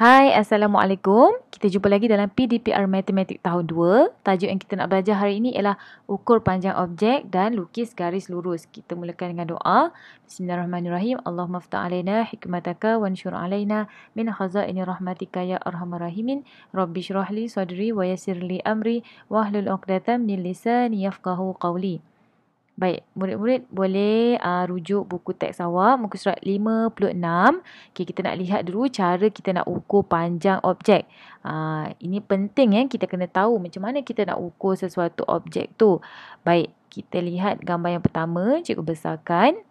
Hai, Assalamualaikum. Kita jumpa lagi dalam PDPR Matematik tahun 2. Tajuk yang kita nak belajar hari ini ialah ukur panjang objek dan lukis garis lurus. Kita mulakan dengan doa. Bismillahirrahmanirrahim. Allahumma ftah alaina hikmataka wa anshur alaina min khazaini rahmatika ya arhamar rahimin. Rabbi syrah li sadri wa yassir li amri wahlul 'uqdatam min lisani yafqahu qawli. Baik, murid-murid boleh rujuk buku teks awak, muka surat 56. Okay, kita nak lihat dulu cara kita nak ukur panjang objek. Ini penting kita kena tahu macam mana kita nak ukur sesuatu objek tu. Baik, kita lihat gambar yang pertama, cikgu besarkan.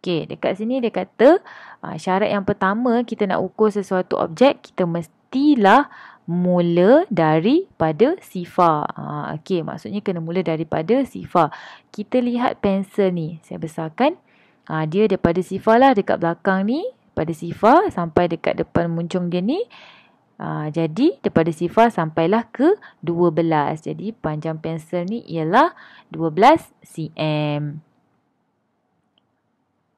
Okay, dekat sini dia kata syarat yang pertama kita nak ukur sesuatu objek, kita mestilah mula daripada sifar. Okey, maksudnya kena mula daripada sifar. Kita lihat pensel ni. Saya besarkan. Dia daripada sifar lah dekat belakang ni. Daripada sifar sampai dekat depan muncung dia ni. Jadi daripada sifar sampailah ke 12. Jadi panjang pensel ni ialah 12 cm.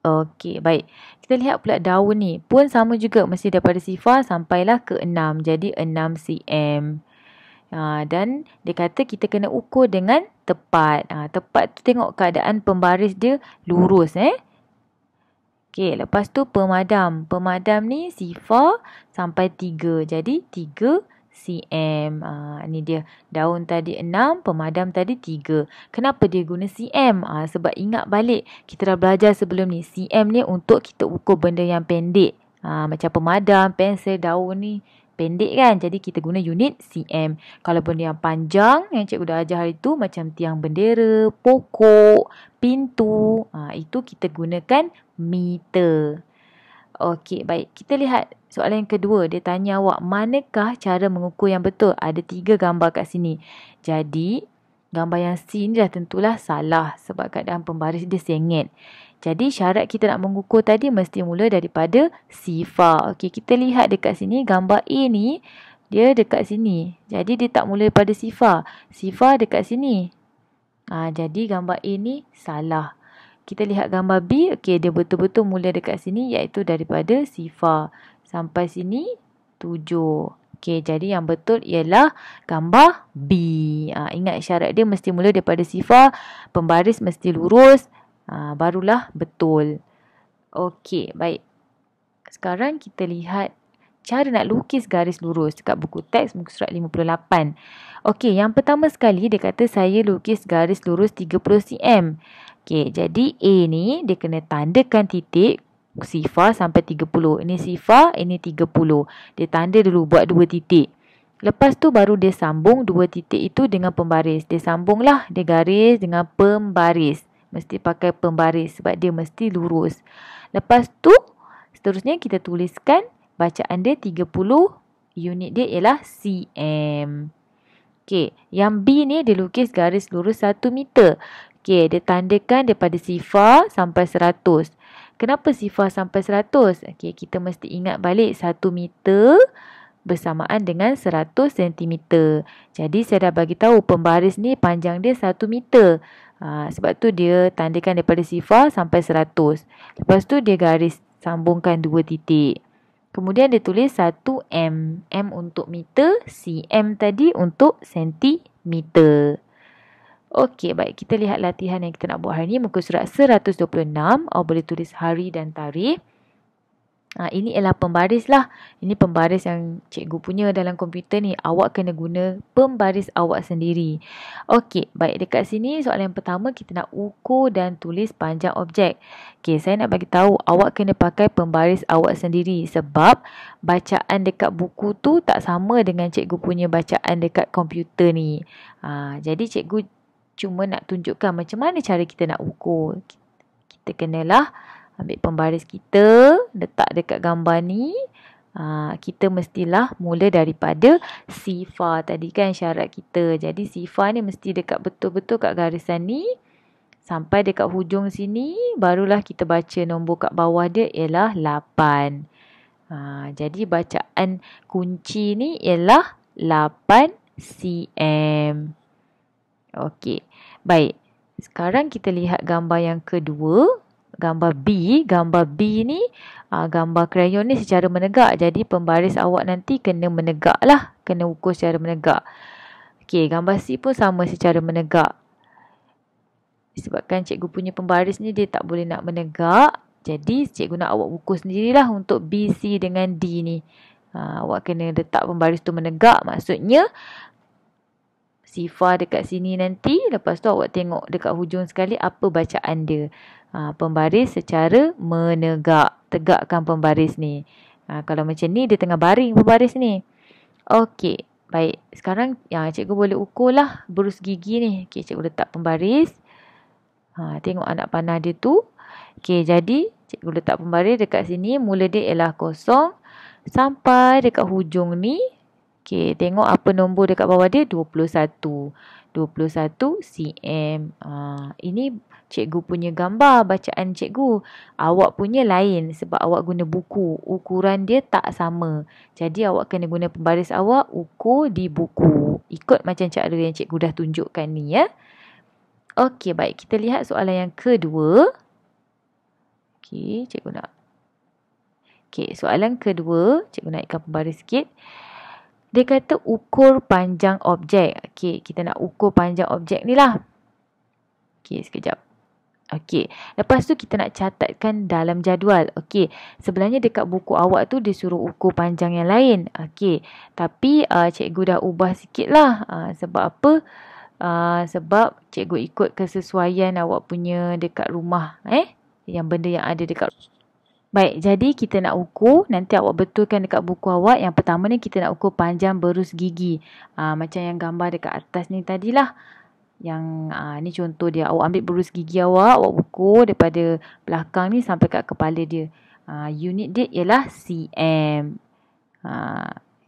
Okey, baik. Kita lihat pula daun ni. Pun sama juga. Mesti daripada sifar sampailah ke 6. Jadi 6 cm. Dan dia kata kita kena ukur dengan tepat. Tepat tu tengok keadaan pembaris dia lurus. Okey, lepas tu pemadam. Pemadam ni sifar sampai 3. Jadi 3 cm. Ni dia. Daun tadi 6, pemadam tadi 3. Kenapa dia guna cm? Sebab ingat balik, kita dah belajar sebelum ni. Cm ni untuk kita ukur benda yang pendek. Macam pemadam, pensel, daun ni pendek kan. Jadi kita guna unit cm. Kalau benda yang panjang yang cikgu dah ajar hari tu, macam tiang bendera, pokok, pintu, itu kita gunakan meter. Okey, baik. Kita lihat soalan yang kedua. Dia tanya awak, manakah cara mengukur yang betul? Ada 3 gambar kat sini. Jadi, gambar yang C ni dah tentulah salah sebab keadaan pembaris dia sengit. Jadi, syarat kita nak mengukur tadi mesti mula daripada sifar. Okey, kita lihat dekat sini. Gambar A ni, dia dekat sini. Jadi, dia tak mula daripada sifar. Sifar dekat sini. Jadi, gambar A ni salah. Kita lihat gambar B. Okey, dia betul-betul mula dekat sini iaitu daripada sifar. Sampai sini 7. Okey, jadi yang betul ialah gambar B. Ingat syarat dia mesti mula daripada sifar. Pembaris mesti lurus. Barulah betul. Okey, baik. Sekarang kita lihat cara nak lukis garis lurus dekat buku teks muka surat 58. Okey, yang pertama sekali dia kata saya lukis garis lurus 30 cm. Okey, jadi A ni dia kena tandakan titik sifar sampai 30. Ini sifar, ini 30. Dia tanda dulu buat 2 titik. Lepas tu baru dia sambung 2 titik itu dengan pembaris. Dia sambunglah dia garis dengan pembaris. Mesti pakai pembaris sebab dia mesti lurus. Lepas tu seterusnya kita tuliskan bacaan dia 30. Unit dia ialah cm. Okey, yang B ni dia lukis garis lurus 1 meter. Okey, dia tandakan daripada sifar sampai 100. Kenapa sifar sampai 100? Okey, kita mesti ingat balik 1 meter bersamaan dengan 100 cm. Jadi saya dah bagi tahu pembaris ni panjang dia 1 meter. Sebab tu dia tandakan daripada sifar sampai 100. Lepas tu dia garis sambungkan 2 titik. Kemudian dia tulis 1 M. M untuk meter, cm tadi untuk sentimeter. Okey, baik. Kita lihat latihan yang kita nak buat hari ni. Muka surat 126. Awak boleh tulis hari dan tarikh. Ini ialah pembaris lah. Ini pembaris yang cikgu punya dalam komputer ni. Awak kena guna pembaris awak sendiri. Okey, baik. Dekat sini soalan yang pertama kita nak ukur dan tulis panjang objek. Okey, saya nak bagi tahu awak kena pakai pembaris awak sendiri sebab bacaan dekat buku tu tak sama dengan cikgu punya bacaan dekat komputer ni. Jadi cikgu cuma nak tunjukkan macam mana cara kita nak ukur. Kita kenalah ambil pembaris kita, letak dekat gambar ni. Kita mestilah mula daripada sifar. Tadi kan syarat kita. Jadi sifar ni mesti dekat betul-betul kat garisan ni. Sampai dekat hujung sini. Barulah kita baca nombor kat bawah dia ialah 8. Jadi bacaan kunci ni ialah 8 cm. Okey. Baik. Sekarang kita lihat gambar yang kedua. gambar B ni gambar krayon ni secara menegak. Jadi pembaris awak nanti kena menegak lah. Kena ukur secara menegak. Okey, gambar C pun sama secara menegak. Disebabkan cikgu punya pembaris ni dia tak boleh nak menegak. Jadi cikgu nak awak ukur sendirilah untuk B, C dengan D ni. Awak kena letak pembaris tu menegak. Maksudnya sifar dekat sini nanti. Lepas tu awak tengok dekat hujung sekali apa bacaan dia. Pembaris secara menegak. Tegakkan pembaris ni. Kalau macam ni dia tengah baring pembaris ni. Okey. Baik. Sekarang cikgu boleh ukur lah berus gigi ni. Okey, cikgu letak pembaris. Tengok anak panah dia tu. Okey, jadi cikgu letak pembaris dekat sini. Mula dia ialah 0 sampai dekat hujung ni. Okey, tengok apa nombor dekat bawah dia. 21 cm. Ini cikgu punya gambar bacaan cikgu. Awak punya lain sebab awak guna buku. Ukuran dia tak sama. Jadi awak kena guna pembaris awak ukur di buku. Ikut macam cara yang cikgu dah tunjukkan ni ya. Okey, baik. Kita lihat soalan yang kedua. Okey, cikgu nak. Okey, soalan kedua. Cikgu naikkan pembaris sikit. Dia kata ukur panjang objek. Okey, kita nak ukur panjang objek ni lah. Okey, sekejap. Okey, lepas tu kita nak catatkan dalam jadual. Okey, sebenarnya dekat buku awak tu dia suruh ukur panjang yang lain. Okey, tapi cikgu dah ubah sikit lah. Sebab apa? Sebab cikgu ikut kesesuaian awak punya dekat rumah. Yang benda yang ada dekat. Baik, jadi kita nak ukur. Nanti awak betulkan dekat buku awak. Yang pertama ni kita nak ukur panjang berus gigi. Macam yang gambar dekat atas ni tadilah. Yang ni contoh dia. Awak ambil berus gigi awak. Awak ukur daripada belakang ni sampai kat kepala dia. Unit dia ialah cm.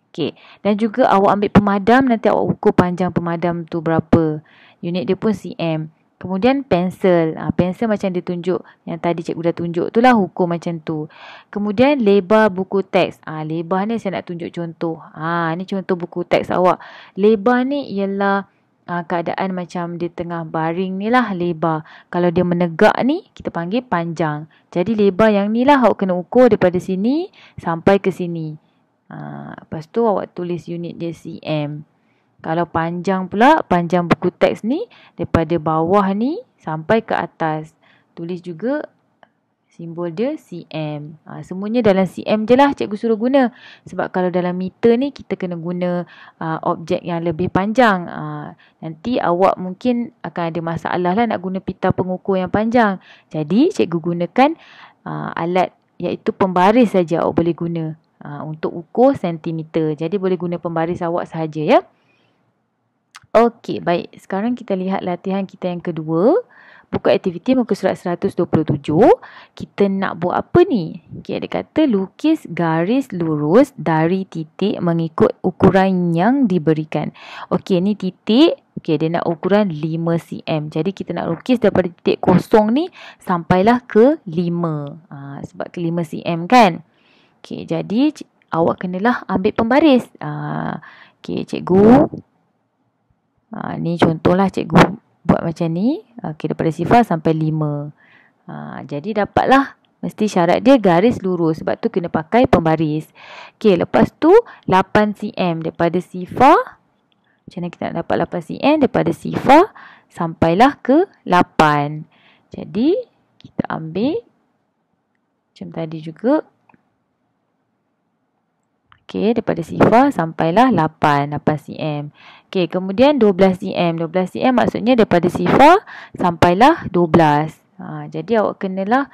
Okey. Dan juga awak ambil pemadam. Nanti awak ukur panjang pemadam tu berapa. Unit dia pun cm. Kemudian pensel. Pensel macam dia tunjuk. Yang tadi cikgu dah tunjuk tu lah ukur macam tu. Kemudian lebar buku teks. Lebar ni saya nak tunjuk contoh. Ni contoh buku teks awak. Lebar ni ialah keadaan macam dia tengah baring ni lah lebar. Kalau dia menegak ni kita panggil panjang. Jadi lebar yang ni lah awak kena ukur daripada sini sampai ke sini. Lepas tu awak tulis unit dia cm. Kalau panjang pula, panjang buku teks ni daripada bawah ni sampai ke atas. Tulis juga simbol dia cm. Semuanya dalam cm je lah cikgu suruh guna. Sebab kalau dalam meter ni kita kena guna objek yang lebih panjang. Nanti awak mungkin akan ada masalah lah nak guna pita pengukur yang panjang. Jadi cikgu gunakan alat iaitu pembaris saja awak boleh guna. Untuk ukur sentimeter. Jadi boleh guna pembaris awak sahaja ya. Okey, baik. Sekarang kita lihat latihan kita yang kedua. Buku aktiviti muka surat 127. Kita nak buat apa ni? Okey, dia kata lukis garis lurus dari titik mengikut ukuran yang diberikan. Okey, ni titik. Okey, dia nak ukuran 5 cm. Jadi kita nak lukis daripada titik kosong ni sampailah ke 5. Sebab ke 5 cm kan? Okey, jadi awak kenalah ambil pembaris. Okey, cikgu. Ni contohlah cikgu buat macam ni. Okey, daripada 0 sampai 5. Jadi dapatlah. Mesti syarat dia garis lurus. Sebab tu kena pakai pembaris. Okey, lepas tu 8 cm daripada 0. Macam mana kita nak dapat 8 cm? Daripada 0 sampailah ke 8. Jadi kita ambil macam tadi juga. Okey, daripada 0 sampailah 8 cm. Okey, kemudian 12 cm. 12 cm maksudnya daripada 0 sampailah 12. Jadi awak kenalah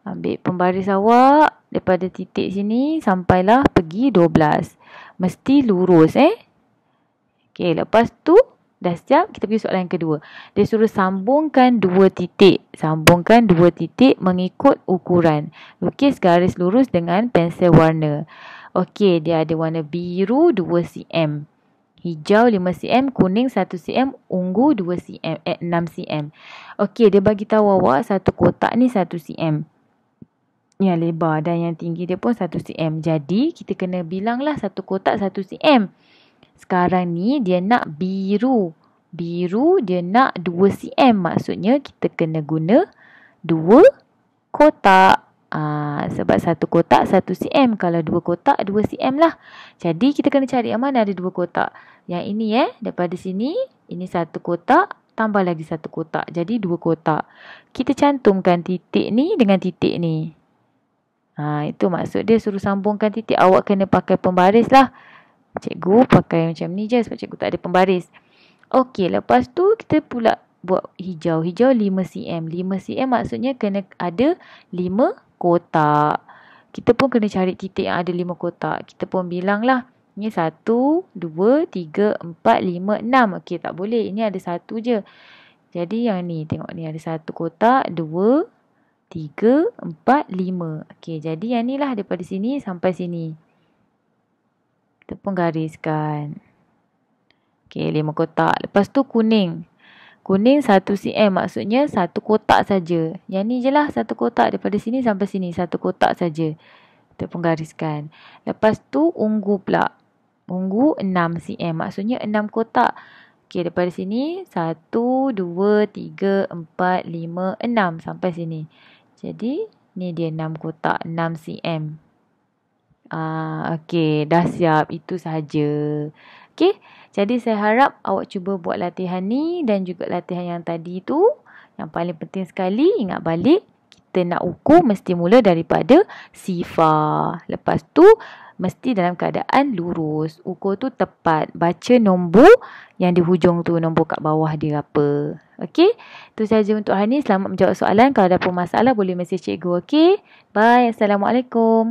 ambil pembaris awak daripada titik sini sampailah pergi 12. Mesti lurus Okey, lepas tu dah siap, kita pergi soalan yang kedua. Dia suruh sambungkan 2 titik. Sambungkan 2 titik mengikut ukuran. Lukis garis lurus dengan pensel warna. Okey, dia ada warna biru 2 cm. Hijau 5 cm, kuning 1 cm, ungu 2 cm, 6 cm. Okey, dia bagi tahu awak satu kotak ni 1 cm. Yang lebar dan yang tinggi dia pun 1 cm. Jadi, kita kena bilanglah satu kotak 1 cm. Sekarang ni dia nak biru. Biru dia nak 2 cm. Maksudnya kita kena guna 2 kotak. Sebab satu kotak 1 cm. Kalau 2 kotak 2 cm lah. Jadi kita kena cari yang mana ada 2 kotak. Yang ini daripada sini. Ini 1 kotak. Tambah lagi 1 kotak. Jadi 2 kotak. Kita cantumkan titik ni dengan titik ni. Itu maksud dia suruh sambungkan titik. Awak kena pakai pembaris lah. Cikgu pakai macam ni je sebab cikgu tak ada pembaris. Okey, lepas tu kita pula buat hijau. Hijau 5 cm. 5 cm maksudnya kena ada 5 kotak. Kita pun kena cari titik yang ada 5 kotak. Kita pun bilang lah. Ni 1, 2, 3, 4, 5, 6. Okey, tak boleh. Ini ada 1 je. Jadi yang ni, tengok ni ada 1 kotak, 2, 3, 4, 5. Okey, jadi yang ni lah daripada sini sampai sini. Kita pun gariskan. Okey, 5 kotak. Lepas tu kuning. Kuning 1 cm maksudnya 1 kotak saja. Yang ni je lah 1 kotak daripada sini sampai sini. 1 kotak saja. Kita pun gariskan. Lepas tu ungu pula. Ungu 6 cm maksudnya 6 kotak. Okey, daripada sini 1, 2, 3, 4, 5, 6 sampai sini. Jadi ni dia 6 kotak 6 cm. Okey, dah siap. Itu sahaja. Okey, jadi saya harap awak cuba buat latihan ni dan juga latihan yang tadi tu. Yang paling penting sekali, ingat balik. Kita nak ukur mesti mula daripada sifar. Lepas tu, mesti dalam keadaan lurus. Ukur tu tepat. Baca nombor yang di hujung tu, nombor kat bawah dia apa. Okey, itu sahaja untuk hari ni. Selamat menjawab soalan. Kalau ada apa masalah, boleh mesej cikgu. Okey, bye. Assalamualaikum.